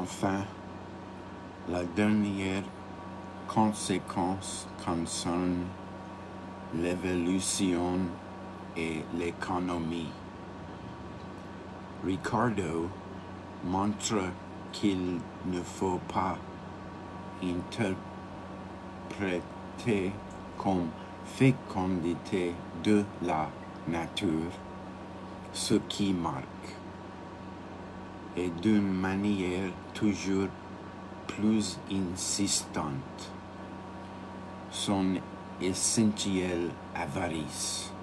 Enfin, la dernière conséquence concerne l'évolution et l'économie. Ricardo montre qu'il ne faut pas interpréter comme fécondité de la nature ce qui marque, et d'une manière toujours plus insistante, son essentielle avarice.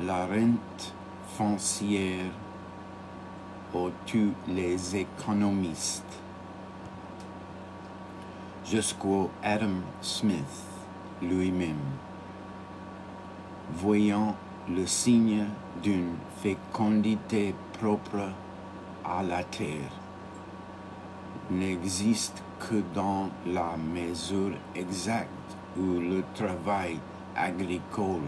La rente foncière où tous les économistes, jusqu'au Adam Smith lui-même, voyant le signe d'une fécondité propre à la terre, n'existe que dans la mesure exacte où le travail agricole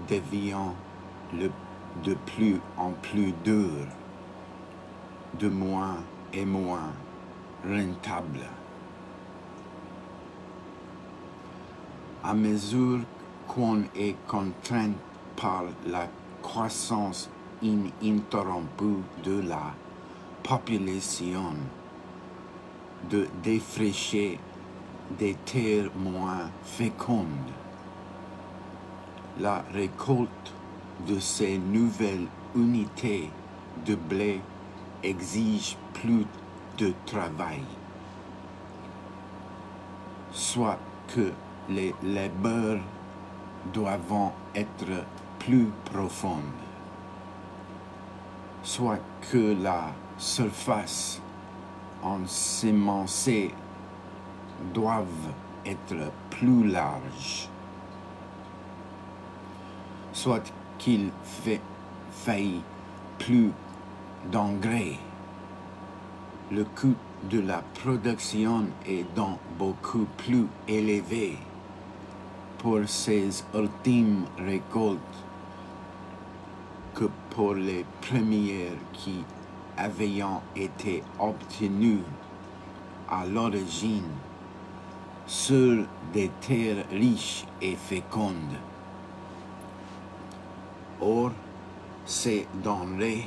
devient de plus en plus dur, de moins et moins rentable. À mesure qu'on est contraint par la croissance ininterrompue de la population de défricher des terres moins fécondes, la récolte de ces nouvelles unités de blé exige plus de travail, soit que les labeurs doivent être plus profondes, soit que la surface ensemencée doivent être plus large, soit qu'il faille plus d'engrais. Le coût de la production est donc beaucoup plus élevé pour ces ultimes récoltes que pour les premières qui avaient été obtenues à l'origine sur des terres riches et fécondes. Or, ces denrées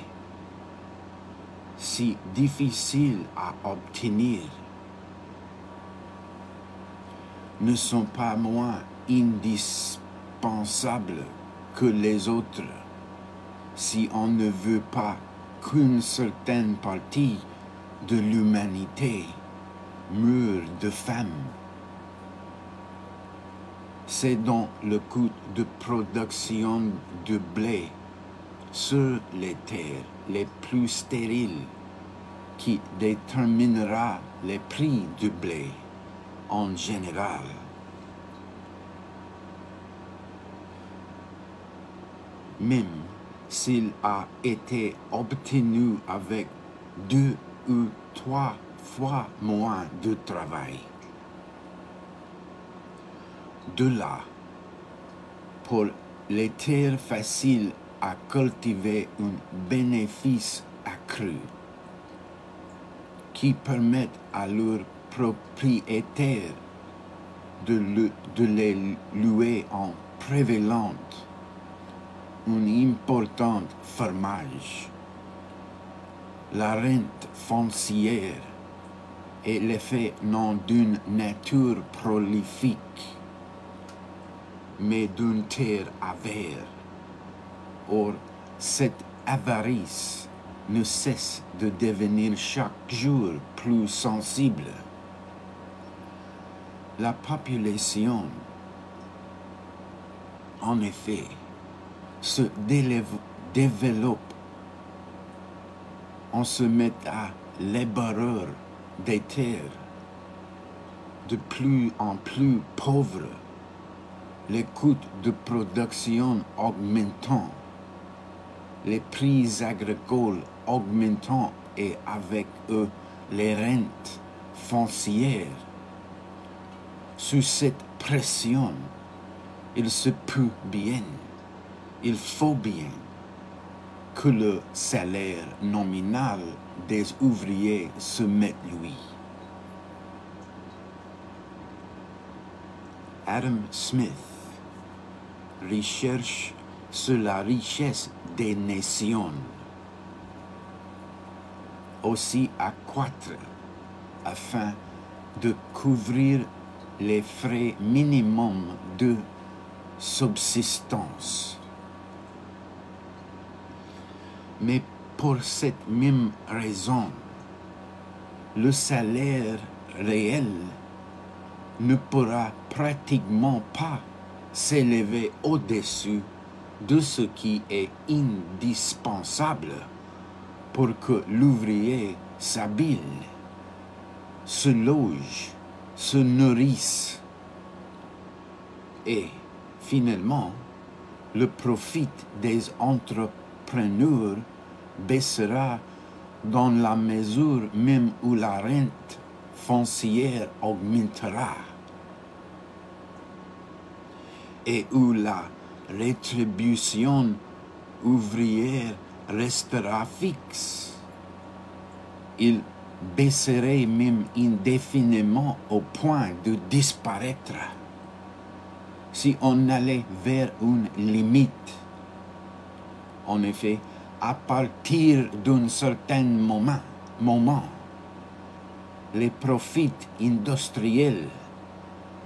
si difficiles à obtenir ne sont pas moins indispensables que les autres si on ne veut pas qu'une certaine partie de l'humanité meure de faim. C'est donc le coût de production de blé sur les terres les plus stériles qui déterminera les prix du blé en général. Même s'il a été obtenu avec 2 ou 3 fois moins de travail. De là, pour les terres faciles à cultiver un bénéfice accru qui permettent à leurs propriétaires de les louer en prévalente un important fermage. La rente foncière est l'effet non d'une nature prolifique, mais d'une terre avare. Or, cette avarice ne cesse de devenir chaque jour plus sensible. La population, en effet, se développe. On se met à l'ébaueur des terres de plus en plus pauvres, les coûts de production augmentant, les prix agricoles augmentant et avec eux les rentes foncières. Sous cette pression, il se peut bien, il faut bien que le salaire nominal des ouvriers se mette lui. Adam Smith recherche sur la richesse des nations, aussi accroître afin de couvrir les frais minimums de subsistance. Mais pour cette même raison, le salaire réel ne pourra pratiquement pas s'élever au-dessus de ce qui est indispensable pour que l'ouvrier s'habille, se loge, se nourrisse et, finalement, le profit des entrepreneurs baissera dans la mesure même où la rente foncière augmentera et où la rétribution ouvrière restera fixe. Il baisserait même indéfiniment au point de disparaître si on allait vers une limite. En effet, à partir d'un certain moment, les profits industriels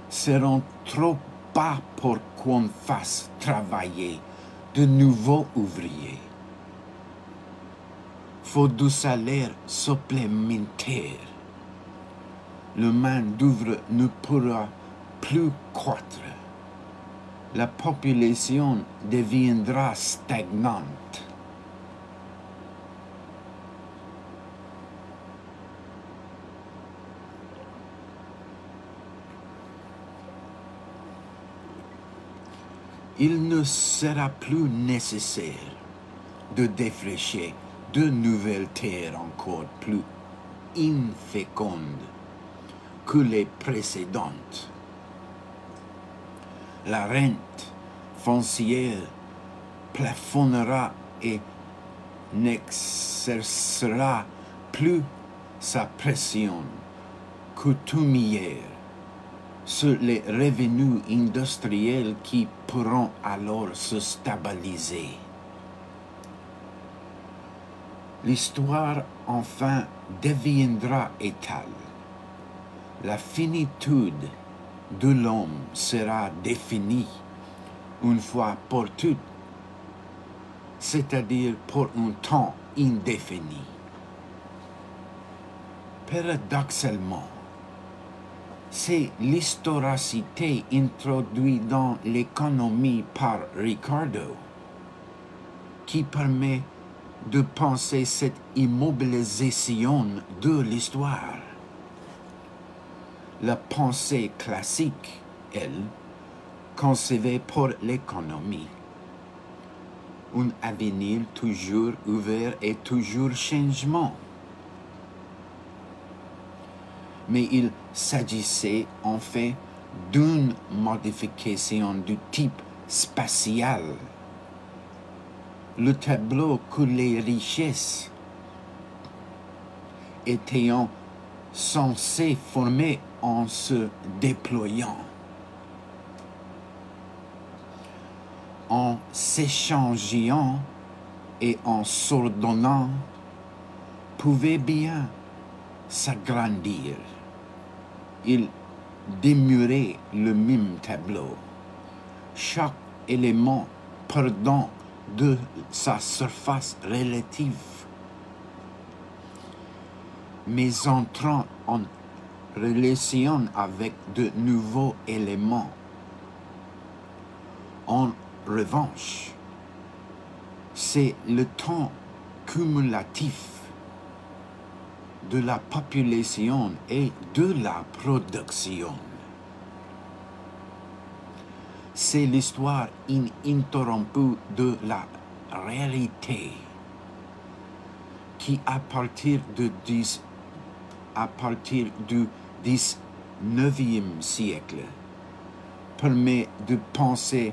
seront trop bas pour qu'on fasse travailler de nouveaux ouvriers. Faute du salaire supplémentaire, le main-d'œuvre ne pourra plus croître. La population deviendra stagnante. Il ne sera plus nécessaire de défricher de nouvelles terres encore plus infécondes que les précédentes. La rente foncière plafonnera et n'exercera plus sa pression coutumière sur les revenus industriels qui pourront alors se stabiliser. L'histoire enfin deviendra étale. La finitude de l'homme sera définie une fois pour toutes, c'est-à-dire pour un temps indéfini. Paradoxalement, c'est l'historicité introduite dans l'économie par Ricardo qui permet de penser cette immobilisation de l'histoire. La pensée classique, elle, concevait pour l'économie un avenir toujours ouvert et toujours changement. Mais il s'agissait en fait d'une modification du type spatial. Le tableau que les richesses étaient censées former en se déployant, en s'échangeant et en s'ordonnant, pouvait bien s'agrandir. Il demeurait le même tableau, chaque élément perdant de sa surface relative, mais entrant en relation avec de nouveaux éléments. En revanche, c'est le temps cumulatif de la population et de la production. C'est l'histoire ininterrompue de la réalité qui, à partir du 19e siècle, permet de penser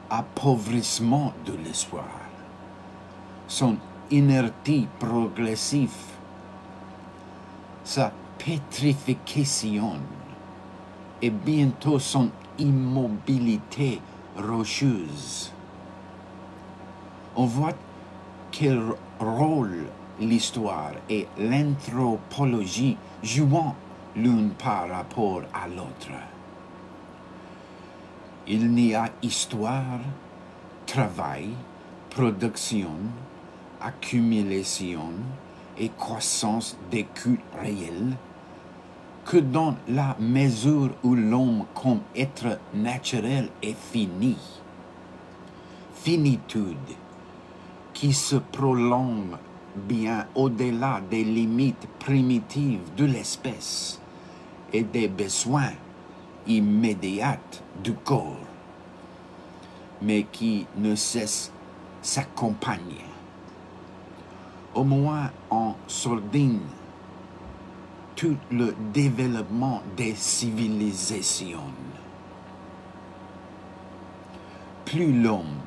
appauvrissement de l'histoire, son inertie progressive, sa pétrification et bientôt son immobilité rocheuse. On voit quel rôle l'histoire et l'anthropologie jouent l'une par rapport à l'autre. Il n'y a histoire, travail, production, accumulation et croissance des cultes réels que dans la mesure où l'homme comme être naturel est fini. Finitude qui se prolonge bien au-delà des limites primitives de l'espèce et des besoins immédiats du corps, mais qui ne cesse s'accompagner. Au moins en sourdine tout le développement des civilisations. Plus l'homme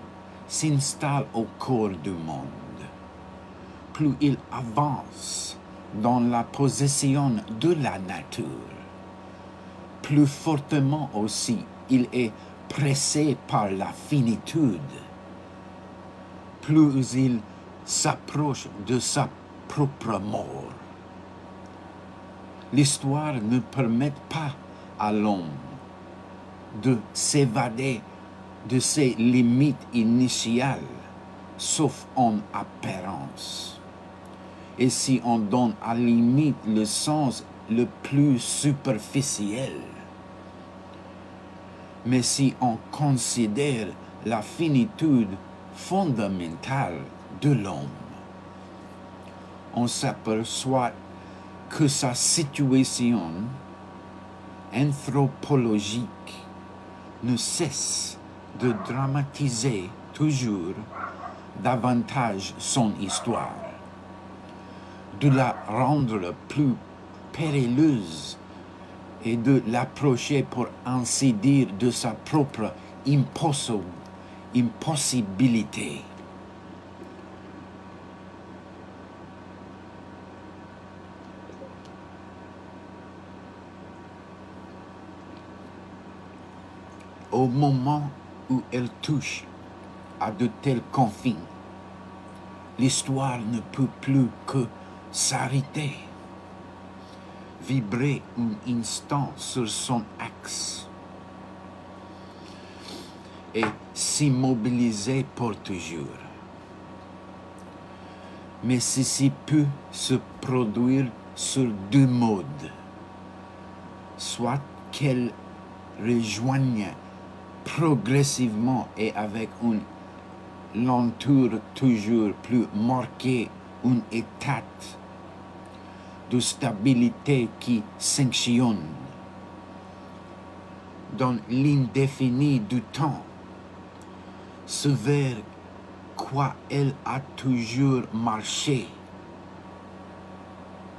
s'installe au cœur du monde, plus il avance dans la possession de la nature, plus fortement aussi il est pressé par la finitude, plus il s'approche de sa propre mort. L'histoire ne permet pas à l'homme de s'évader de ses limites initiales, sauf en apparence. Et si on donne à la limite le sens le plus superficiel, mais si on considère la finitude fondamentale de l'homme, on s'aperçoit que sa situation anthropologique ne cesse de dramatiser toujours davantage son histoire, de la rendre plus périlleuse et de l'approcher pour ainsi dire de sa propre impossibilité. Au moment où elle touche à de tels confins, l'histoire ne peut plus que s'arrêter, vibrer un instant sur son axe et s'immobiliser pour toujours. Mais ceci peut se produire sur deux modes, soit qu'elle rejoigne progressivement et avec une lenteur toujours plus marquée un état de stabilité qui sanctionne dans l'indéfini du temps ce vers quoi elle a toujours marché,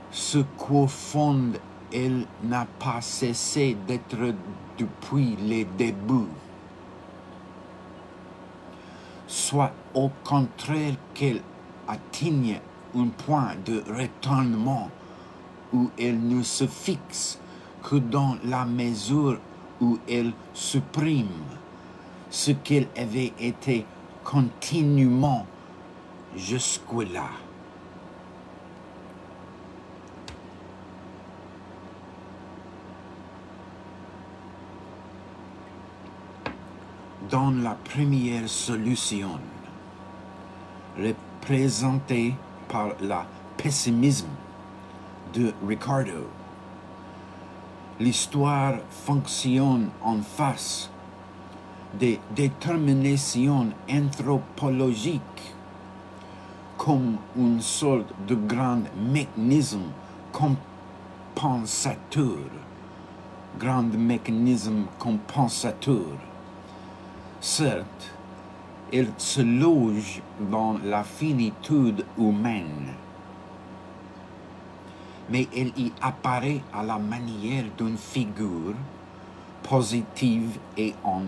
ce qu'au fond elle n'a pas cessé d'être depuis les débuts, soit au contraire qu'elle atteigne un point de retournement où elle ne se fixe que dans la mesure où elle supprime ce qu'elle avait été continuellement jusque-là. Dans la première solution, représentée par le pessimisme de Ricardo, l'histoire fonctionne en face des déterminations anthropologiques comme une sorte de grand mécanisme compensateur. Certes, elle se loge dans la finitude humaine, mais elle y apparaît à la manière d'une figure positive et en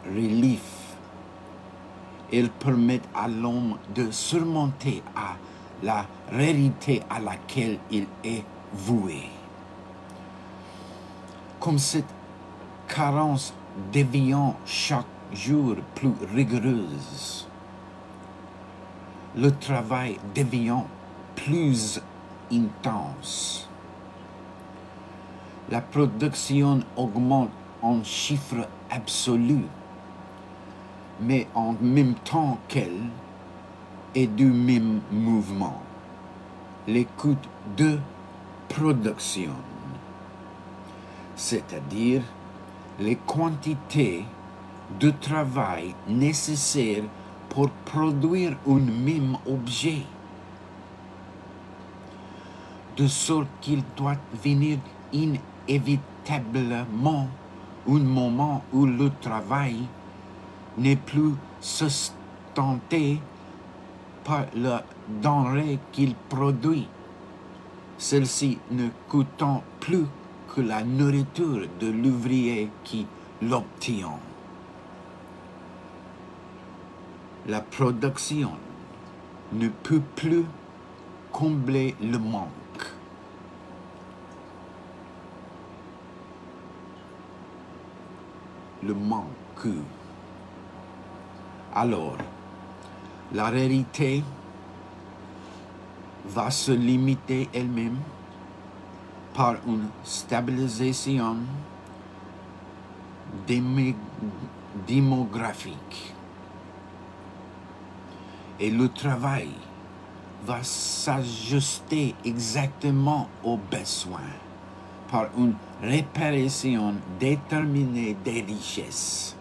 relief. Elles permettent à l'homme de surmonter à la réalité à laquelle il est voué. Comme cette carence devient chaque jour plus rigoureuse, le travail devient plus intense. La production augmente en chiffre absolu, mais en même temps qu'elle est du même mouvement. Les coûts de production, c'est-à-dire les quantités de travail nécessaires pour produire un même objet, de sorte qu'il doit venir inévitablement un moment où le travail n'est plus sustenté par la denrée qu'il produit, celle-ci ne coûtant plus que la nourriture de l'ouvrier qui l'obtient. La production ne peut plus combler le manque. Le manque. Alors, la réalité va se limiter elle-même par une stabilisation démographique. Et le travail va s'ajuster exactement aux besoins par une réparation déterminée des richesses.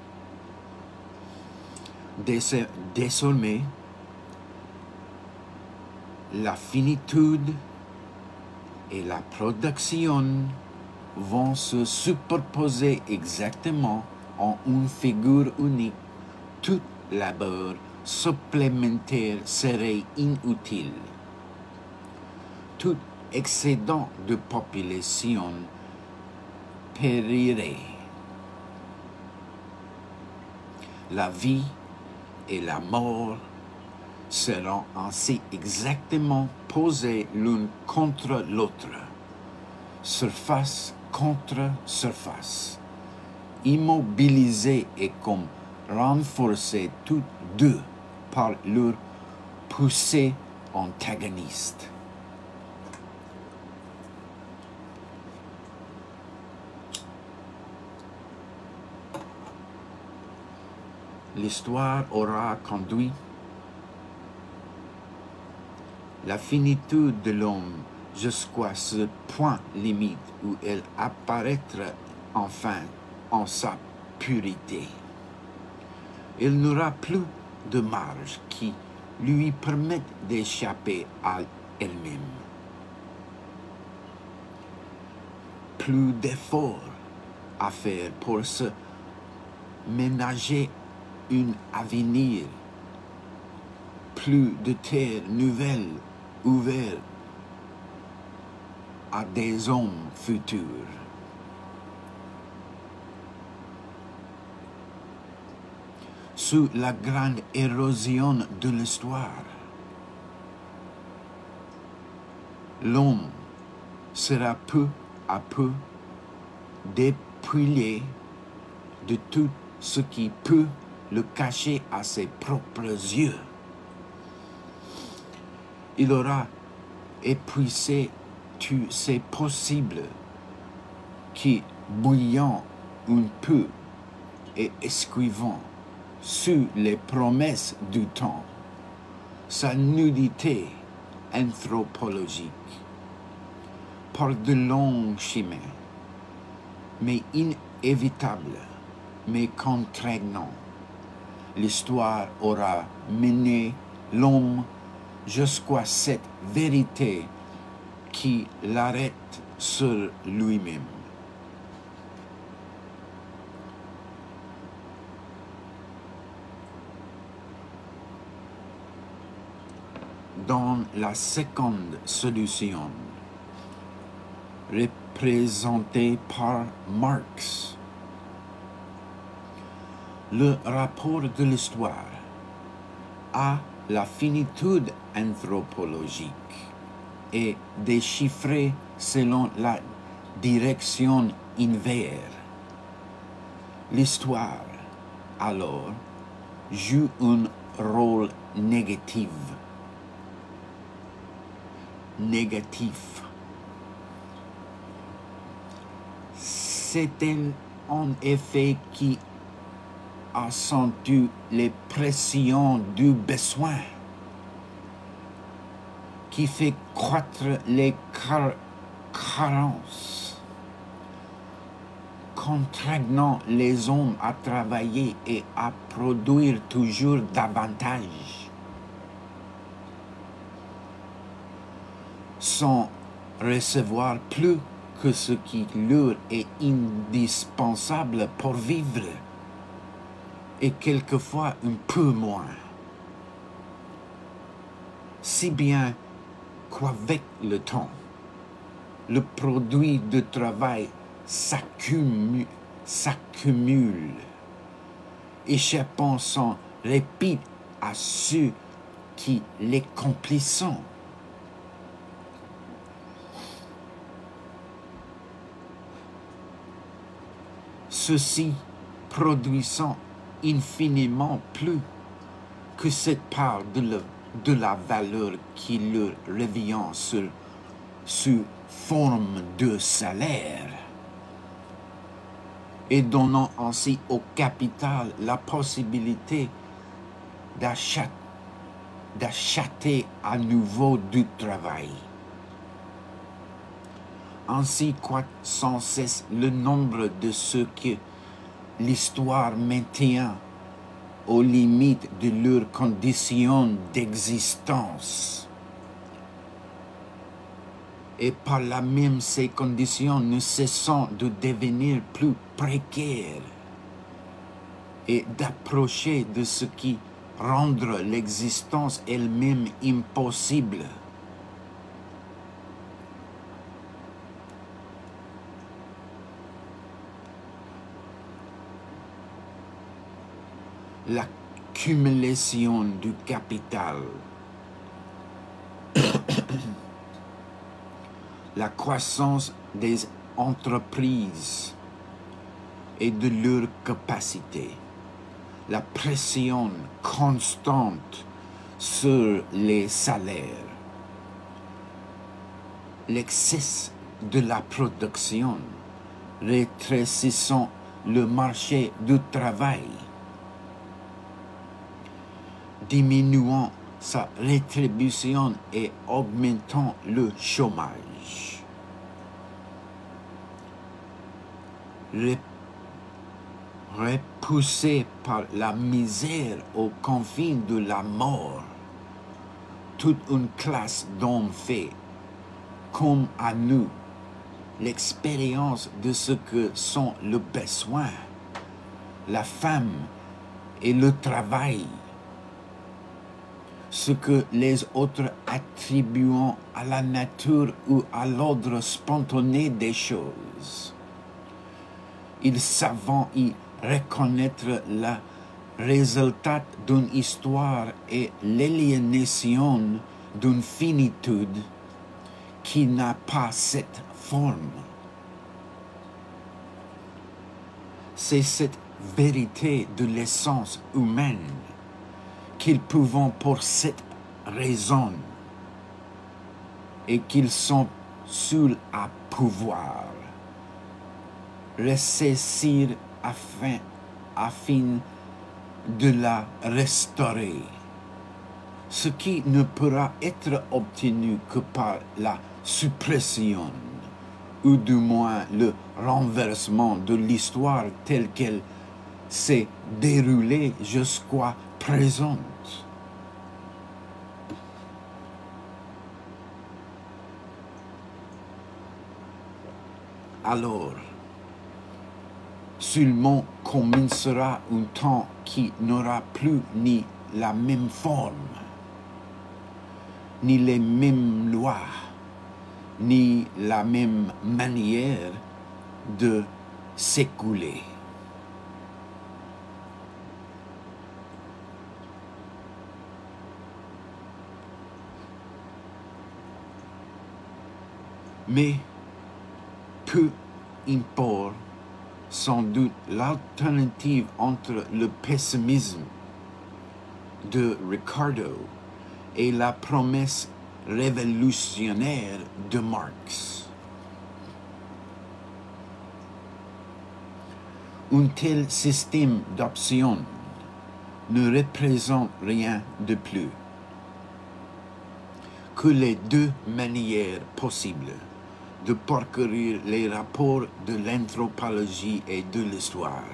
Désormais, la finitude et la production vont se superposer exactement en une figure unique. Tout labeur supplémentaire serait inutile. Tout excédent de population périrait. La vie et la mort seront ainsi exactement posées l'une contre l'autre, surface contre surface, immobilisées et comme renforcées toutes deux par leur poussée antagoniste. L'histoire aura conduit la finitude de l'homme jusqu'à ce point limite où elle apparaîtra enfin en sa pureté. Il n'aura plus de marge qui lui permette d'échapper à elle-même. Plus d'efforts à faire pour se ménager un avenir, plus de terres nouvelles ouvertes à des hommes futurs. Sous la grande érosion de l'histoire, l'homme sera peu à peu dépouillé de tout ce qui peut le cacher à ses propres yeux. Il aura épuisé tous ces possibles qui, bouillant un peu et esquivant sous les promesses du temps, sa nudité anthropologique, par de longs chemins, mais inévitables, mais contraignants. L'histoire aura mené l'homme jusqu'à cette vérité qui l'arrête sur lui-même. Dans la seconde solution, représentée par Marx, le rapport de l'histoire à la finitude anthropologique et déchiffrée selon la direction inverse. L'histoire, alors, joue un rôle négatif. C'est elle, en effet, qui accentue les pressions du besoin, qui fait croître les carences, contraignant les hommes à travailler et à produire toujours davantage, sans recevoir plus que ce qui leur est indispensable pour vivre, et quelquefois un peu moins. Si bien qu'avec le temps, le produit de travail s'accumule, échappant sans répit à ceux qui l'accomplissent. Ceux-ci produisant infiniment plus que cette part de la valeur qui leur revient sous forme de salaire, et donnant ainsi au capital la possibilité d'acheter à nouveau du travail. Ainsi croît sans cesse le nombre de ceux que l'histoire maintient aux limites de leurs conditions d'existence. Et par là même, ces conditions ne cessant de devenir plus précaires et d'approcher de ce qui rendre l'existence elle-même impossible. L'accumulation du capital, la croissance des entreprises et de leurs capacités, la pression constante sur les salaires, l'excès de la production rétrécissant le marché du travail, diminuant sa rétribution et augmentant le chômage. Repoussé par la misère aux confins de la mort, toute une classe d'hommes fait, comme à nous, l'expérience de ce que sont le besoin, la femme et le travail, ce que les autres attribuant à la nature ou à l'ordre spontané des choses. Ils savent y reconnaître le résultat d'une histoire et l'aliénation d'une finitude qui n'a pas cette forme. C'est cette vérité de l'essence humaine qu'ils peuvent pour cette raison et qu'ils sont seuls à pouvoir ressaisir afin de la restaurer, ce qui ne pourra être obtenu que par la suppression ou du moins le renversement de l'histoire telle qu'elle s'est déroulée jusqu'à présent. Alors, seulement commencera un temps qui n'aura plus ni la même forme, ni les mêmes lois, ni la même manière de s'écouler. Mais peu importe sans doute l'alternative entre le pessimisme de Ricardo et la promesse révolutionnaire de Marx. Un tel système d'options ne représente rien de plus que les deux manières possibles de parcourir les rapports de l'anthropologie et de l'histoire,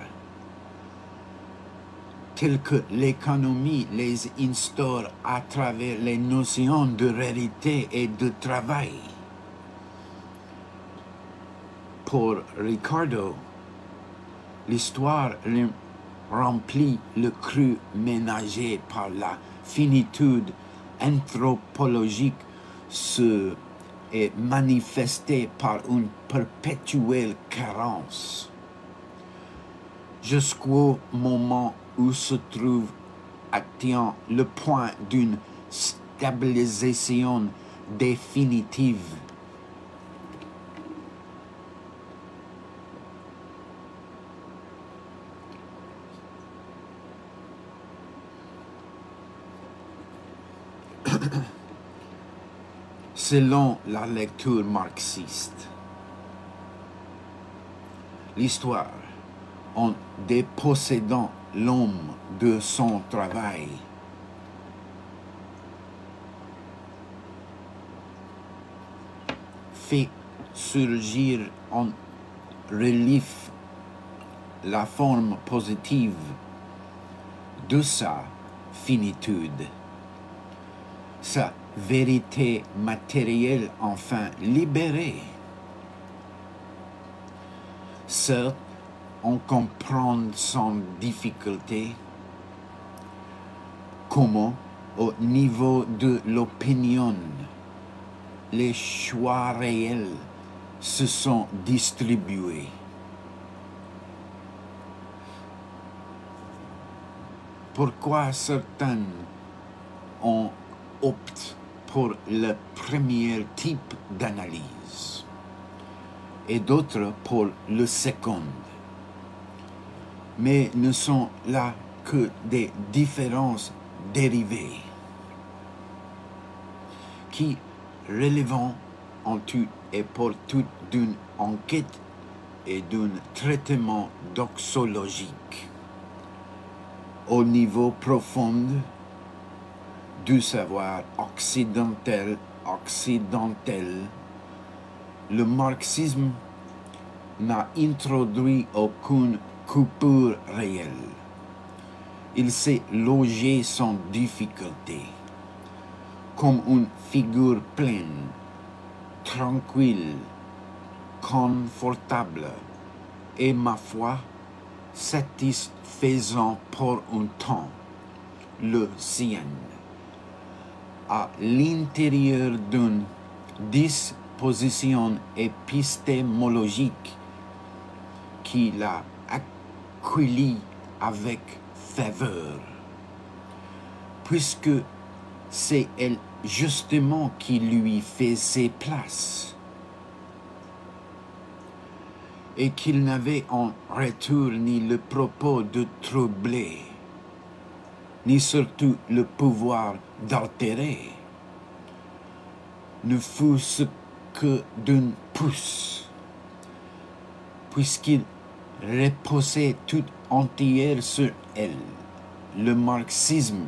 tels que l'économie les instaure à travers les notions de réalité et de travail. Pour Ricardo, l'histoire remplit le creux ménagé par la finitude anthropologique est manifestée par une perpétuelle carence, jusqu'au moment où se trouve atteint le point d'une stabilisation définitive. Selon la lecture marxiste, l'histoire, en dépossédant l'homme de son travail, fait surgir en relief la forme positive de sa finitude, sa vérité matérielle enfin libérée. Certes, on comprend sans difficulté comment, au niveau de l'opinion, les choix réels se sont distribués. Pourquoi certains optent pour le premier type d'analyse et d'autres pour le second, mais ne sont là que des différences dérivées qui relèvent en tout et pour tout d'une enquête et d'un traitement doxologique au niveau profond du savoir occidental, le marxisme n'a introduit aucune coupure réelle. Il s'est logé sans difficulté, comme une figure pleine, tranquille, confortable et, ma foi, satisfaisant pour un temps, le sien, à l'intérieur d'une disposition épistémologique qui l'a accueilli avec faveur, puisque c'est elle justement qui lui faisait place, et qu'il n'avait en retour ni le propos de troubler, ni surtout le pouvoir d'altérer, ne fût-ce que d'une pouce, puisqu'il reposait tout entière sur elle. Le marxisme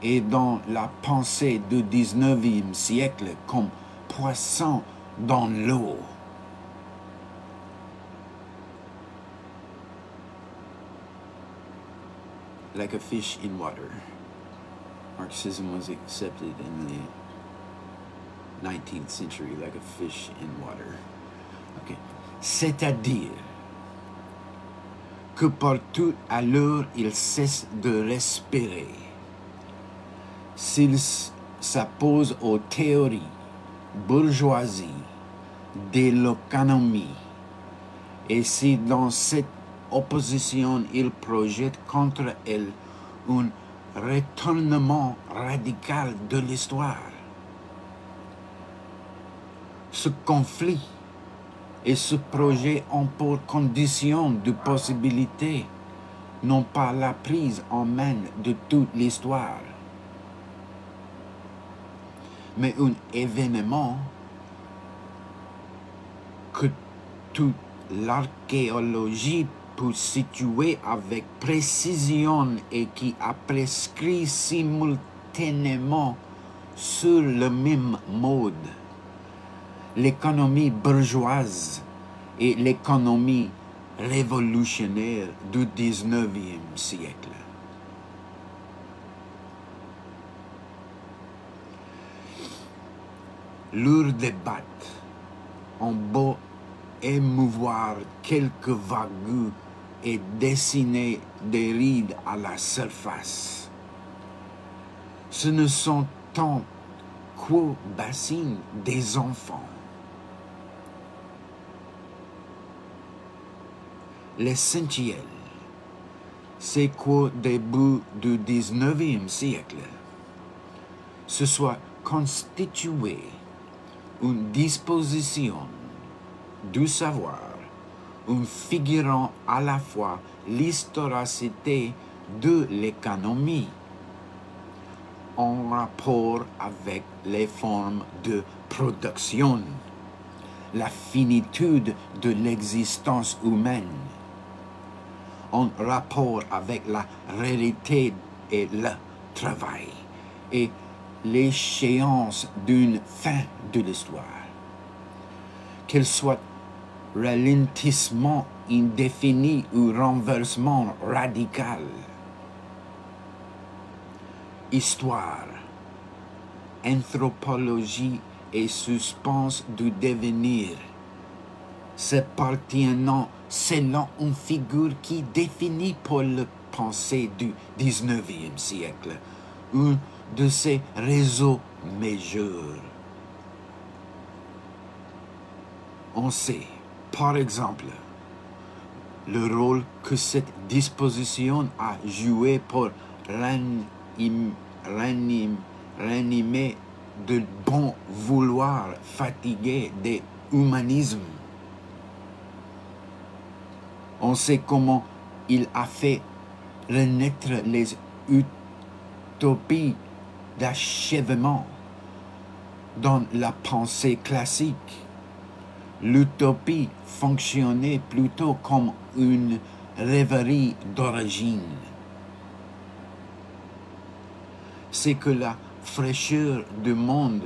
est dans la pensée du XIXe siècle comme poisson dans l'eau. Like a fish in water. Marxism was accepted in the 19th century like a fish in water. Okay. C'est-à-dire que partout alors il cesse de respirer. S'il s'oppose aux théories bourgeoisie de l'économie, et si dans cette opposition il projette contre elle un retournement radical de l'histoire, Ce conflit et ce projet ont pour condition de possibilité non pas la prise en main de toute l'histoire, mais un événement que toute l'archéologie peut situer avec précision et qui a prescrit simultanément sur le même mode l'économie bourgeoise et l'économie révolutionnaire du XIXe siècle. Leur débat ont beau émouvoir quelques vagues et dessiner des rides à la surface. Ce ne sont tant qu'aux bassines des enfants. L'essentiel, c'est qu'au début du XIXe siècle, ce soit constitué une disposition du savoir, un figurant à la fois l'historicité de l'économie en rapport avec les formes de production, la finitude de l'existence humaine, en rapport avec la réalité et le travail, et l'échéance d'une fin de l'histoire, qu'elle soit ralentissement indéfini ou renversement radical. Histoire, anthropologie et suspense du devenir, s'appartiennent selon une figure qui définit pour le pensée du XIXe siècle un de ces réseaux majeurs. On sait, par exemple, le rôle que cette disposition a joué pour ranimer de bon vouloir fatigué des humanismes. On sait comment il a fait renaître les utopies d'achèvement dans la pensée classique. L'utopie fonctionnait plutôt comme une rêverie d'origine. C'est que la fraîcheur du monde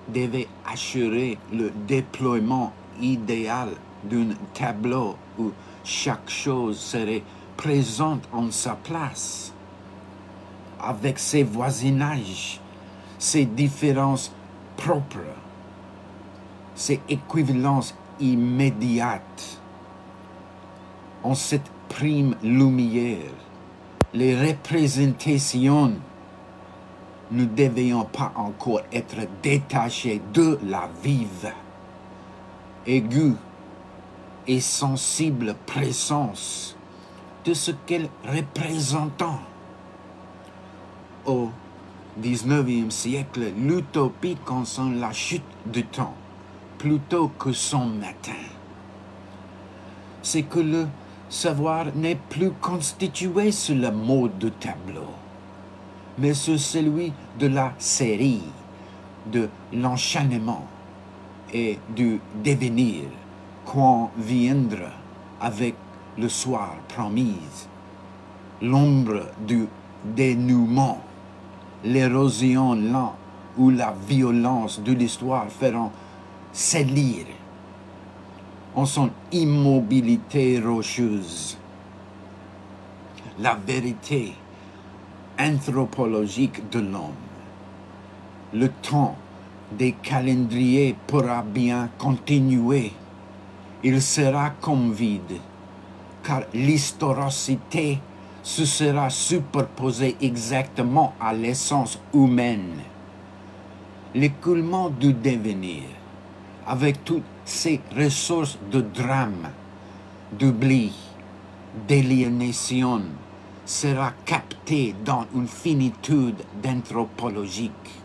devait assurer le déploiement idéal d'un tableau où chaque chose serait présente en sa place, avec ses voisinages, ses différences propres, ses équivalences immédiates. En cette prime lumière, les représentations ne devions pas encore être détachées de la vive, aiguë et sensible présence de ce qu'elle représente. Au XIXe siècle, l'utopie concerne la chute du temps plutôt que son matin. C'est que le savoir n'est plus constitué sur le mode de tableau, mais sur celui de la série, de l'enchaînement et du devenir, quand viendra avec le soir promis, l'ombre du dénouement, l'érosion lente ou la violence de l'histoire feront s'élire en son immobilité rocheuse. La vérité anthropologique de l'homme, le temps des calendriers pourra bien continuer. Il sera comme vide, car l'historicité se sera superposée exactement à l'essence humaine. L'écoulement du devenir, avec toutes ses ressources de drame, d'oubli, d'aliénation, sera capté dans une finitude d'anthropologique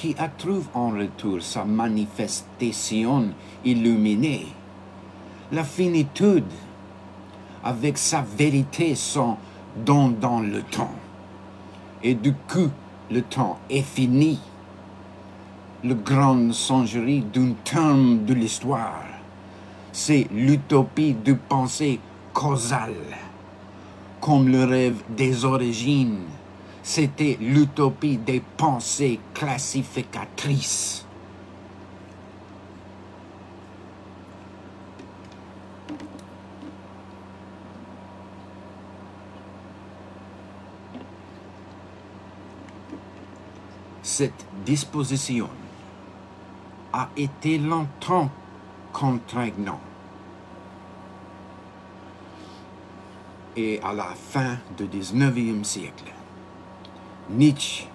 qui trouve en retour sa manifestation illuminée. La finitude, avec sa vérité, sont dans le temps. Et du coup, le temps est fini. Le grand songerie d'un terme de l'histoire, c'est l'utopie du pensée causale. Comme le rêve des origines, c'était l'utopie des pensées classificatrices. Cette disposition a été longtemps contraignante. Et à la fin du XIXe siècle, Nietzsche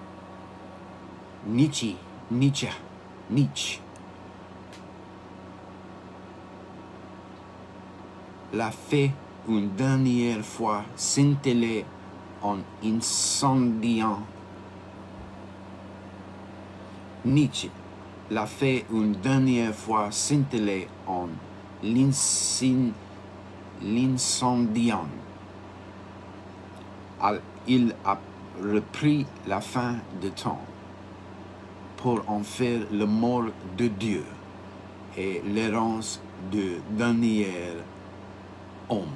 l'a fait une dernière fois scintiller en incendiant. Nietzsche l'a fait une dernière fois scintiller en l'incendiant. Il a repris la fin du temps pour en faire le mort de Dieu et l'errance du dernier homme.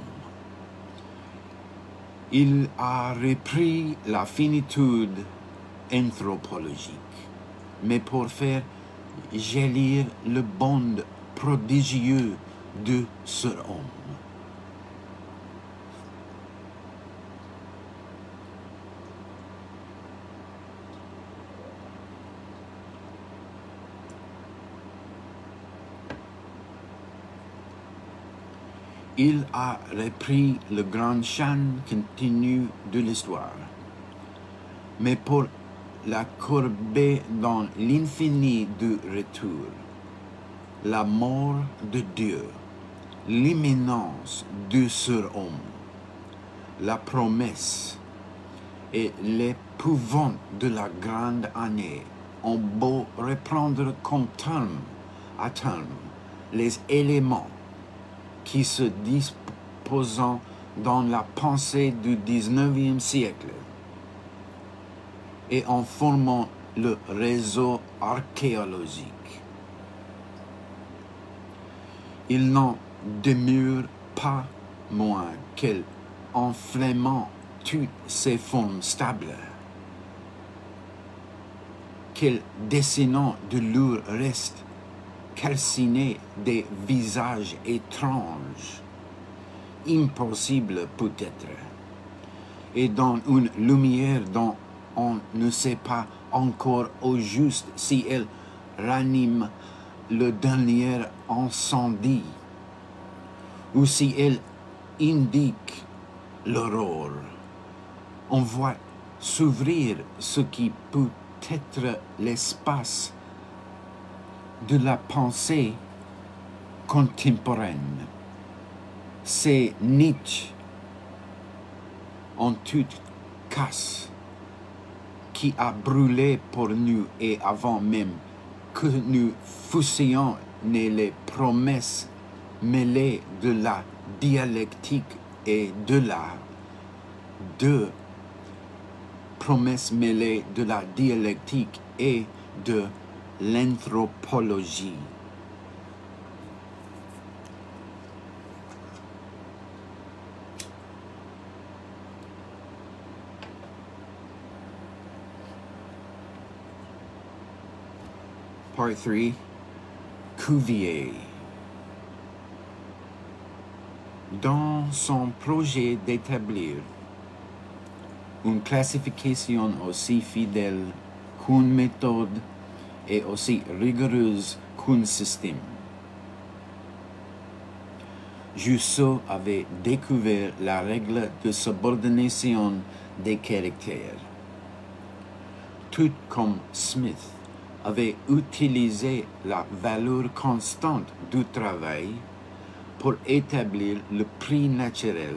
Il a repris la finitude anthropologique, mais pour faire jaillir le bond prodigieux de ce homme. Il a repris le grand chant continu de l'histoire, mais pour la courber dans l'infini du retour, la mort de Dieu, l'imminence du surhomme, la promesse et l'épouvante de la grande année ont beau reprendre comme terme à terme les éléments qui se disposant dans la pensée du XIXe siècle et en formant le réseau archéologique. Il n'en demeure pas moins qu'enflammant toutes ces formes stables, qu'elles dessinant de lourds restes calcinés des visages étranges, impossibles peut-être, et dans une lumière dont on ne sait pas encore au juste si elle ranime le dernier incendie ou si elle indique l'aurore. On voit s'ouvrir ce qui peut être l'espace de la pensée contemporaine. C'est Nietzsche, en toute casse, qui a brûlé pour nous et avant même que nous fussions les promesses mêlées de la dialectique et de promesses mêlées de la dialectique et de l'anthropologie. Part 3, Cuvier. Dans son projet d'établir une classification aussi fidèle qu'une méthode et aussi rigoureuse qu'un système, Jussieu avait découvert la règle de subordination des caractères. Tout comme Smith avait utilisé la valeur constante du travail pour établir le prix naturel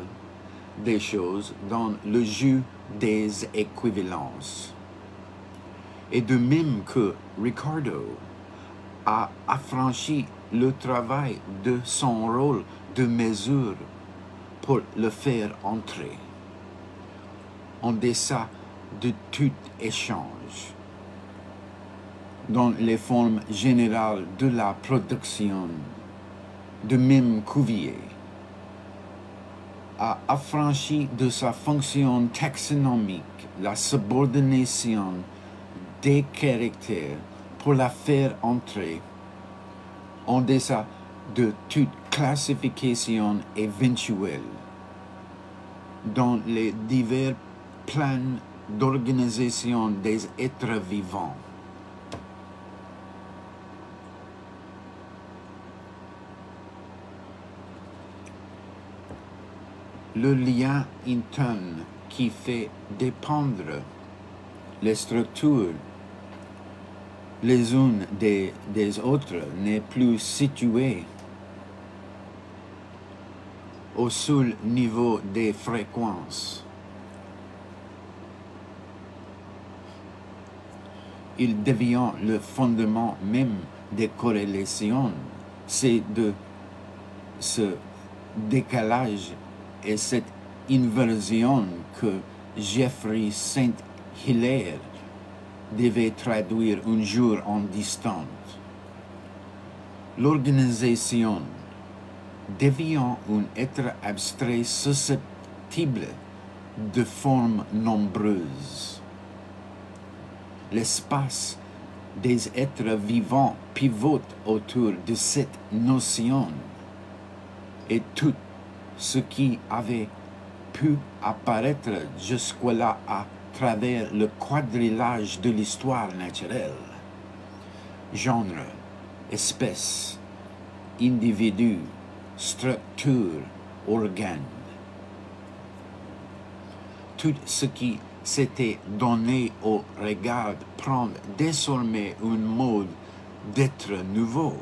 des choses dans le jeu des équivalences. Et de même que Ricardo a affranchi le travail de son rôle de mesure pour le faire entrer en deçà de tout échange dans les formes générales de la production de même Cuvier a affranchi de sa fonction taxonomique la subordination des caractères pour la faire entrer en deçà de toute classification éventuelle dans les divers plans d'organisation des êtres vivants. Le lien interne qui fait dépendre les structures les unes des autres n'est plus situé au seul niveau des fréquences. Il devient le fondement même des corrélations. C'est de ce décalage et cette inversion que Jeffrey St. Hilaire devait traduire un jour en distance. L'organisation devient un être abstrait susceptible de formes nombreuses. L'espace des êtres vivants pivote autour de cette notion et tout ce qui avait pu apparaître jusque-là à travers le quadrillage de l'histoire naturelle, genre, espèce, individu, structure, organe. Tout ce qui s'était donné au regard prend désormais un mode d'être nouveau.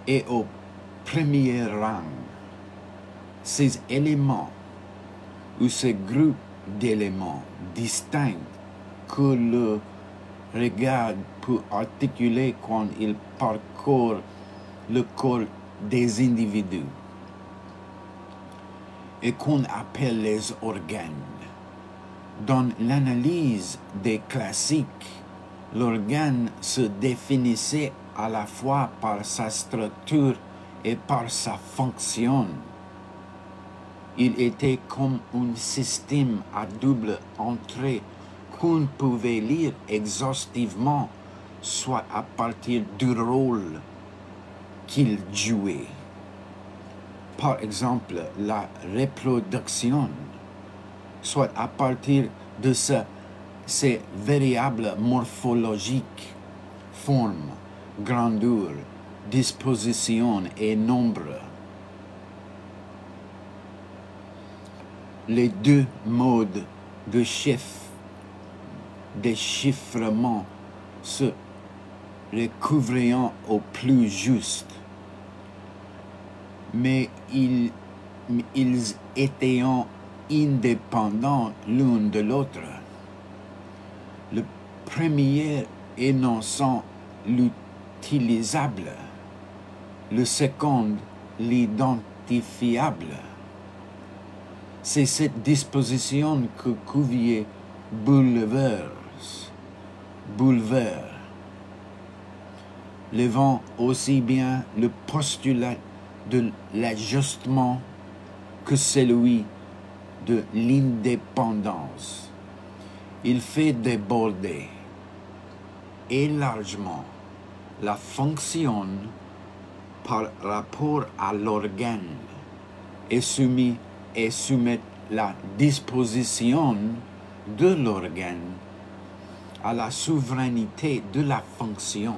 Et au premier rang, ces éléments ou ces groupes d'éléments distincts que le regard peut articuler quand il parcourt le corps des individus et qu'on appelle les organes. Dans l'analyse des classiques, l'organe se définissait à la fois par sa structure et par sa fonction. Il était comme un système à double entrée qu'on pouvait lire exhaustivement, soit à partir du rôle qu'il jouait. Par exemple, la reproduction, soit à partir de ces variables morphologiques, forme, grandeur, disposition et nombre. Les deux modes de déchiffrement se recouvraient au plus juste, mais ils étaient indépendants l'un de l'autre. Le premier énonçant l'utilisable, le second l'identifiable. C'est cette disposition que Cuvier bouleverse, levant aussi bien le postulat de l'ajustement que celui de l'indépendance. Il fait déborder élargement la fonction par rapport à l'organe et soumet la disposition de l'organe à la souveraineté de la fonction.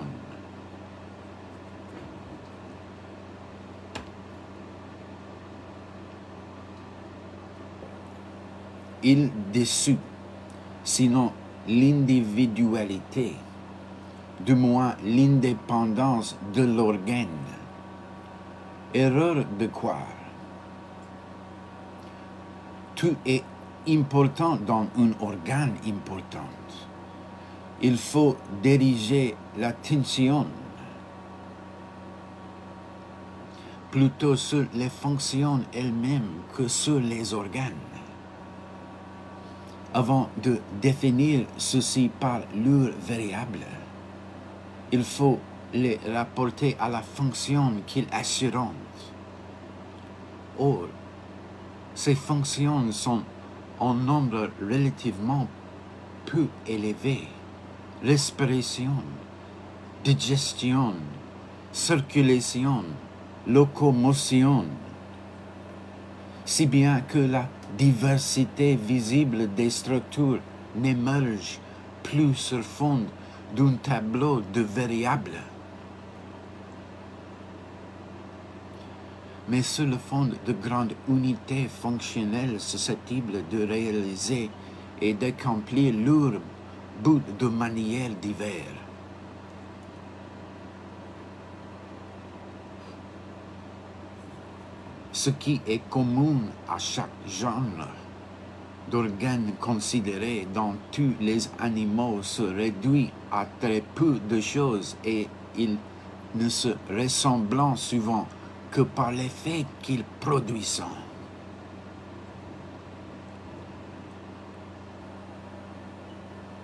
Il dissout, sinon l'individualité, du moins l'indépendance de l'organe. Erreur de croire tout est important dans un organe important. Il faut diriger l'attention plutôt sur les fonctions elles-mêmes que sur les organes. Avant de définir ceci par leur variable, il faut les rapporter à la fonction qu'ils assurent. Or, ces fonctions sont en nombre relativement peu élevé. Respiration, digestion, circulation, locomotion, si bien que la diversité visible des structures n'émerge plus sur fond d'un tableau de variables, mais sur le fond de grandes unités fonctionnelles susceptibles de réaliser et d'accomplir leur but de manière diverses. Ce qui est commun à chaque genre d'organes considérés dans tous les animaux se réduit à très peu de choses et ils ne se ressemblent souvent que par l'effet qu'ils produisent.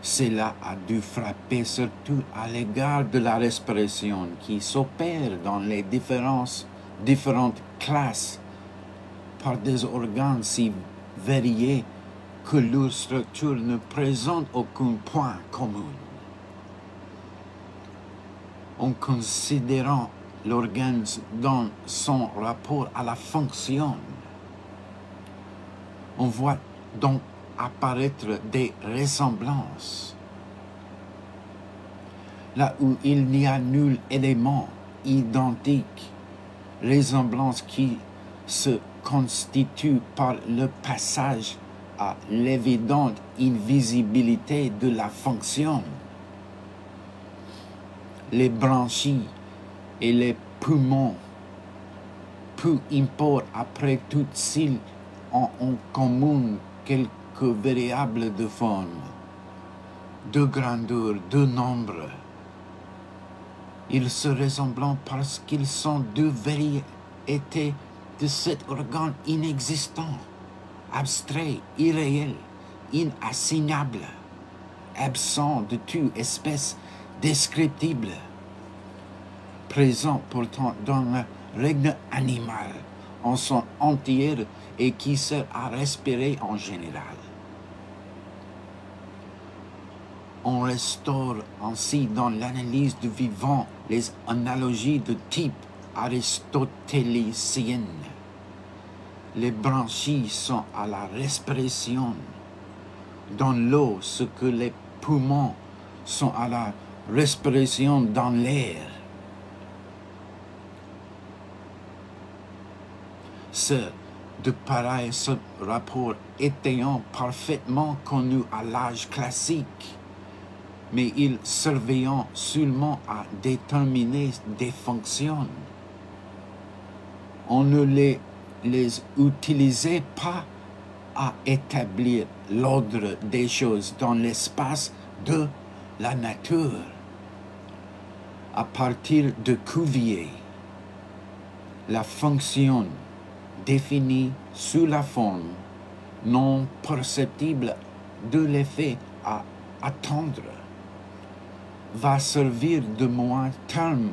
Cela a dû frapper surtout à l'égard de la respiration qui s'opère dans les différentes classes par des organes si variés que leur structure ne présente aucun point commun. En considérant l'organe dans son rapport à la fonction, on voit donc apparaître des ressemblances. Là où il n'y a nul élément identique, ressemblance qui se constitue par le passage à l'évidente invisibilité de la fonction. Les branchies et les poumons, peu importe après tout s'ils ont en commun quelques variables de forme, de grandeur, de nombre. Ils se ressemblent parce qu'ils sont deux variétés de cet organe inexistant, abstrait, irréel, inassignable, absent de toute espèce descriptible, présent pourtant dans le règne animal en son entier et qui sert à respirer en général. On restaure ainsi dans l'analyse du vivant les analogies de type aristotélicienne. Les branchies sont à la respiration dans l'eau, ce que les poumons sont à la respiration dans l'air. De pareils rapports étaient parfaitement connus à l'âge classique, mais ils servaient seulement à déterminer des fonctions. On ne les utilisait pas à établir l'ordre des choses dans l'espace de la nature. À partir de Cuvier, la fonction définie sous la forme non perceptible de l'effet à attendre va servir de moyen terme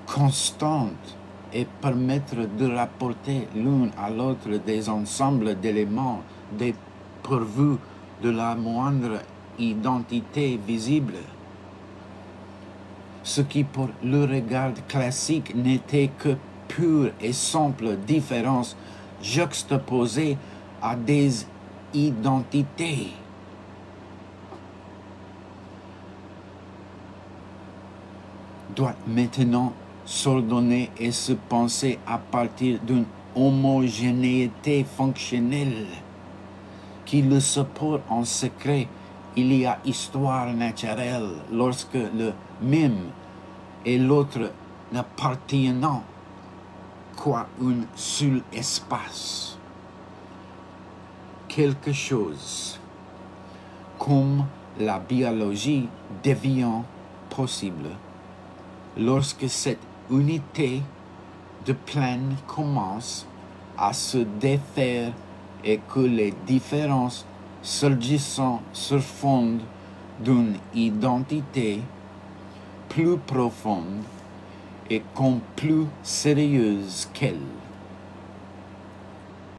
constante et permettre de rapporter l'un à l'autre des ensembles d'éléments dépourvus de la moindre identité visible. Ce qui pour le regard classique n'était que pure et simple différence juxtaposée à des identités. Doit maintenant s'ordonner et se penser à partir d'une homogénéité fonctionnelle qui le supporte en secret. Il y a histoire naturelle lorsque le même et l'autre n'appartiennent quoi un seul espace. Quelque chose comme la biologie devient possible lorsque cette unité de plan commence à se défaire et que les différences surgissant sur fond d'une identité plus profonde et comme plus sérieuse qu'elle.